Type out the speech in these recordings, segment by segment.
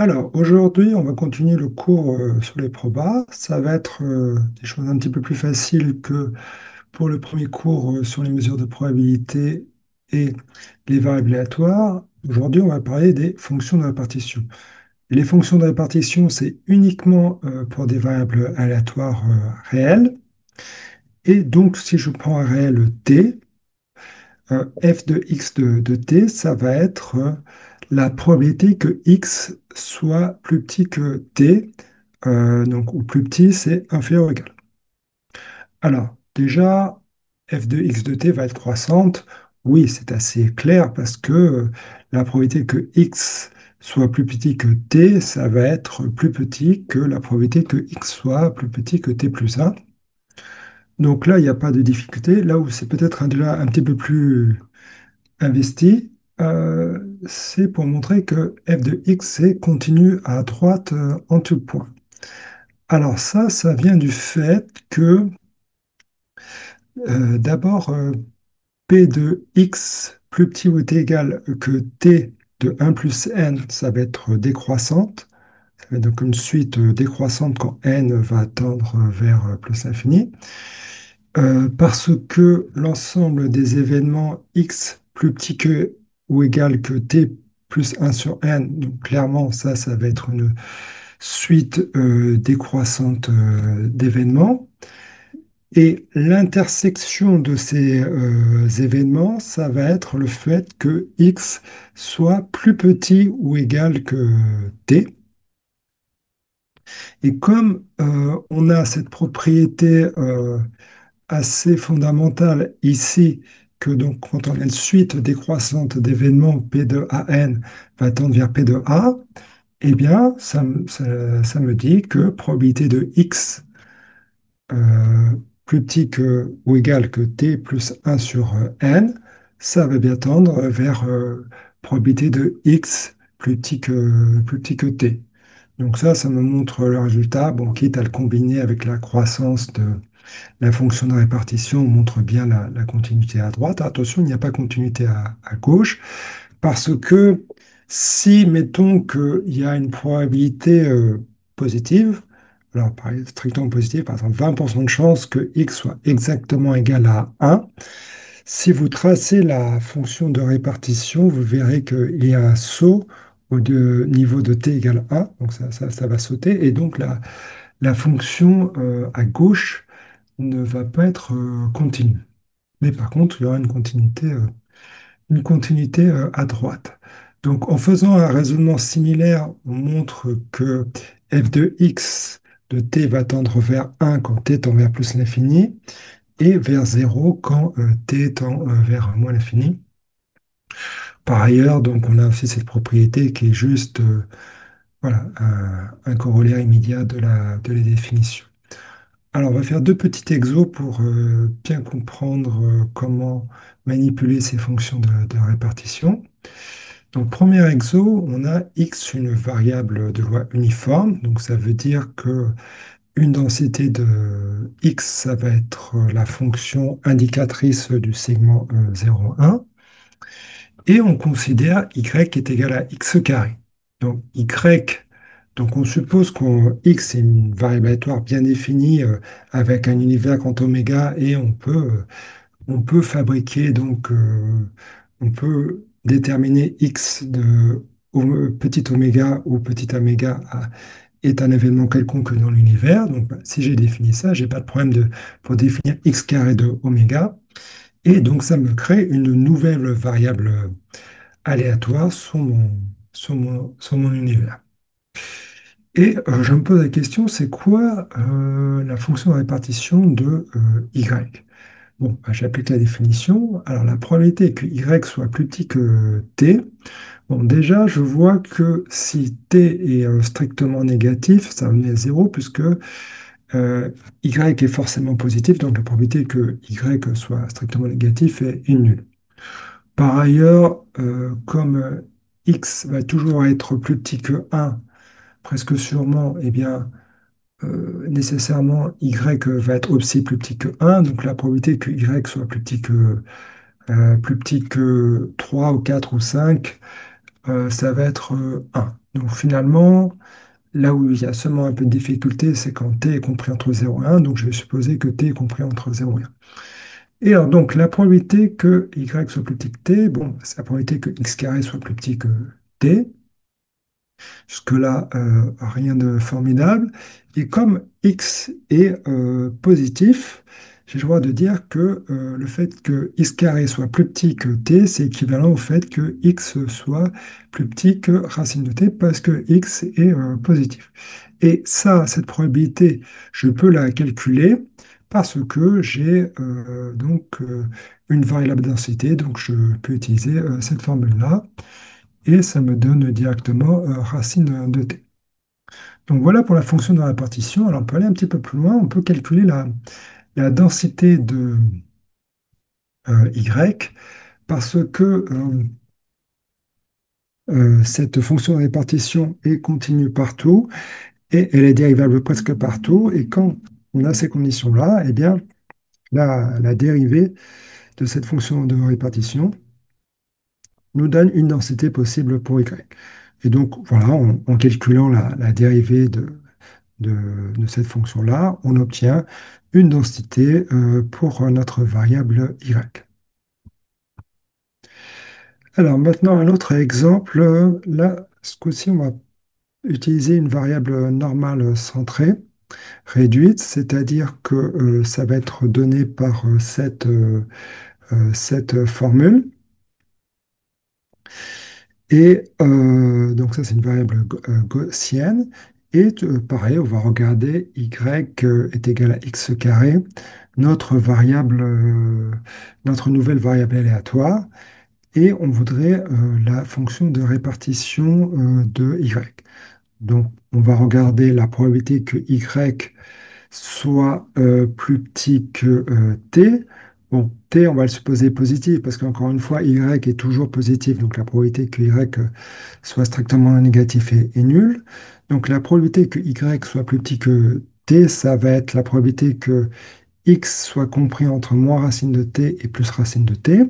Alors, aujourd'hui, on va continuer le cours sur les probas. Ça va être des choses un petit peu plus faciles que pour le premier cours sur les mesures de probabilité et les variables aléatoires. Aujourd'hui, on va parler des fonctions de répartition. Et les fonctions de répartition, c'est uniquement pour des variables aléatoires réelles. Et donc, si je prends un réel t, f de x de t, ça va être la probabilité que x soit plus petit que t, donc ou plus petit, c'est inférieur ou égal. Alors, déjà, f de x de t va être croissante. Oui, c'est assez clair parce que la probabilité que x soit plus petit que t, ça va être plus petit que la probabilité que x soit plus petit que t plus 1. Donc là, il n'y a pas de difficulté. Là où c'est peut-être déjà un petit peu plus investi, c'est pour montrer que f de x est continu à droite en tout point. Alors ça vient du fait que d'abord, p de x plus petit ou t égal que t de 1 plus n, ça va être décroissante. Ça va être donc une suite décroissante quand n va tendre vers plus l'infini. Parce que l'ensemble des événements x plus petit que ou égal que t plus 1 sur n, donc clairement ça va être une suite décroissante d'événements. Et l'intersection de ces événements, ça va être le fait que x soit plus petit ou égal que t. Et comme on a cette propriété assez fondamentale ici, que donc quand on a une suite décroissante d'événements P de AN va tendre vers P de A, eh bien, ça me dit que probabilité de X euh, plus petit que ou égal que T plus 1 sur N, ça va bien tendre vers probabilité de X plus petit que T. Donc ça me montre le résultat, bon, quitte à le combiner avec la croissance de la fonction de répartition montre bien la continuité à droite. Attention, il n'y a pas continuité à gauche, parce que si, mettons qu'il y a une probabilité positive, alors strictement positive, par exemple 20% de chance que x soit exactement égal à 1, si vous tracez la fonction de répartition, vous verrez qu'il y a un saut niveau de t égale 1, donc ça va sauter, et donc la fonction à gauche ne va pas être continue. Mais par contre, il y aura une continuité à droite. Donc, en faisant un raisonnement similaire, on montre que f de x de t va tendre vers 1 quand t tend vers plus l'infini et vers 0 quand t tend vers moins l'infini. Par ailleurs, donc, on a aussi cette propriété qui est juste voilà, un corollaire immédiat de la définition. Alors, on va faire deux petits exos pour bien comprendre comment manipuler ces fonctions de répartition. Donc, premier exo, on a x, une variable de loi uniforme. Donc, ça veut dire que une densité de x, ça va être la fonction indicatrice du segment 0, 1. Et on considère y est égal à x carré. Donc, donc on suppose que x est une variable aléatoire bien définie avec un univers quant oméga et on peut fabriquer, donc on peut déterminer x de petit oméga ou petit oméga est un événement quelconque dans l'univers. Donc bah, si j'ai défini ça, j'ai pas de problème pour définir x carré de oméga. Et donc ça me crée une nouvelle variable aléatoire sur mon univers. Et je me pose la question, c'est quoi la fonction de répartition de y? Bon, bah, j'applique la définition. Alors, la probabilité que y soit plus petit que t, bon, déjà, je vois que si t est strictement négatif, ça va venir à 0, puisque y est forcément positif, donc la probabilité que y soit strictement négatif est nulle. Par ailleurs, comme x va toujours être plus petit que 1, presque sûrement, eh bien, nécessairement, y va être aussi plus petit que 1, donc la probabilité que y soit plus petit que 3 ou 4 ou 5, ça va être 1. Donc finalement, là où il y a seulement un peu de difficulté, c'est quand t est compris entre 0 et 1. Donc je vais supposer que t est compris entre 0 et 1. Et alors donc la probabilité que y soit plus petit que t, bon, c'est la probabilité que x carré soit plus petit que t. Jusque-là, rien de formidable. Et comme x est positif, j'ai le droit de dire que le fait que x carré soit plus petit que t, c'est équivalent au fait que x soit plus petit que racine de t parce que x est positif. Et ça, cette probabilité, je peux la calculer parce que j'ai une variable densité, donc je peux utiliser cette formule-là et ça me donne directement racine de t. Donc voilà pour la fonction de répartition. Alors on peut aller un petit peu plus loin, on peut calculer la densité de y parce que cette fonction de répartition est continue partout et elle est dérivable presque partout. Et quand on a ces conditions-là, eh bien la dérivée de cette fonction de répartition nous donne une densité possible pour y. Et donc voilà, en calculant la dérivée de cette fonction-là, on obtient une densité pour notre variable y. Alors maintenant, un autre exemple. Là, ce coup-ci, on va utiliser une variable normale centrée, réduite, c'est-à-dire que ça va être donné par cette formule. Et donc ça, c'est une variable gaussienne. Et pareil, on va regarder y est égal à x carré, notre variable, notre nouvelle variable aléatoire. Et on voudrait la fonction de répartition de y. Donc, on va regarder la probabilité que y soit plus petit que t. Bon, t, on va le supposer positif parce qu'encore une fois, y est toujours positif. Donc, la probabilité que y soit strictement négatif est nulle. Donc, la probabilité que y soit plus petit que t, ça va être la probabilité que x soit compris entre moins racine de t et plus racine de t.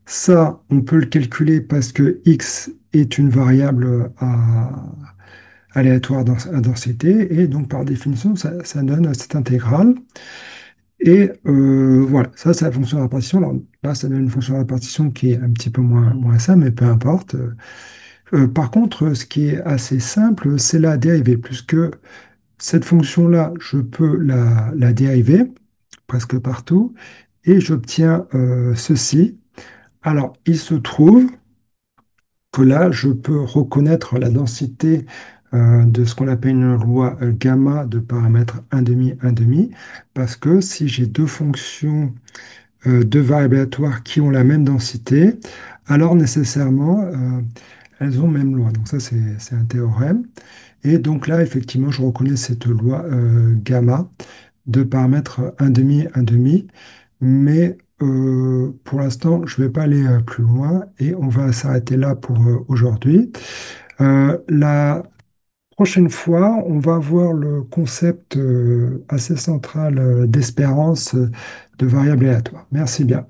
Ça, on peut le calculer parce que x est une variable aléatoire à densité, et donc par définition, ça donne cette intégrale. Et voilà, ça c'est la fonction de répartition. Alors, là, ça donne une fonction de répartition qui est un petit peu moins simple, mais peu importe. Par contre, ce qui est assez simple, c'est la dérivée, puisque cette fonction-là, je peux la dériver presque partout, et j'obtiens ceci. Alors, il se trouve que là, je peux reconnaître la densité de ce qu'on appelle une loi gamma de paramètres 1,5, 1,5, parce que si j'ai deux fonctions, deux variables aléatoires qui ont la même densité, alors nécessairement, elles ont même loi. Donc ça, c'est un théorème. Et donc là, effectivement, je reconnais cette loi gamma de paramètres 1,5, 1,5, mais pour l'instant, je ne vais pas aller plus loin et on va s'arrêter là pour aujourd'hui. La prochaine fois, on va voir le concept assez central d'espérance de variables aléatoires. Merci bien.